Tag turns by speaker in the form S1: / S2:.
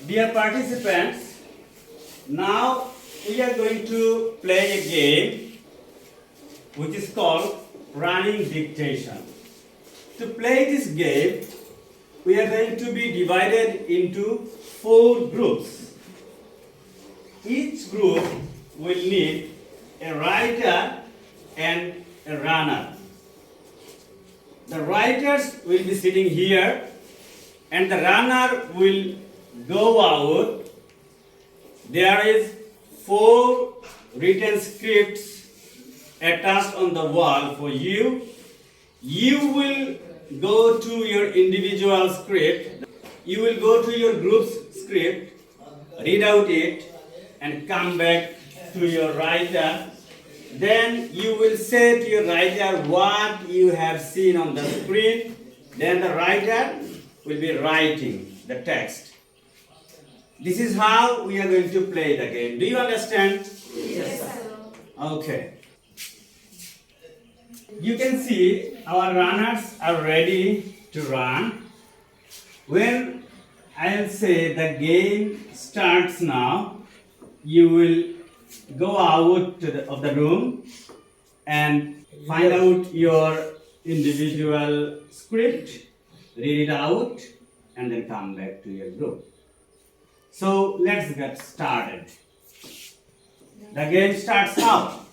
S1: Dear participants, now we are going to play a game which is called running dictation. To play this game, we are going to be divided into 4 groups. Each group will need a writer and a runner. The writers will be sitting here and the runner will go out. There is 4 written scripts attached on the wall for you. You will go to your individual script. You will go to your group's script, read out it, and come back to your writer. Then you will say to your writer what you have seen on the screen. Then the writer will be writing the text. This is how we are going to play the game. Do you understand?
S2: Yes, sir.
S1: Okay. You can see our runners are ready to run. When I'll say the game starts now, you will go out of the room and find out your individual script, read it out, and then come back to your group. So let's get started. The game starts now.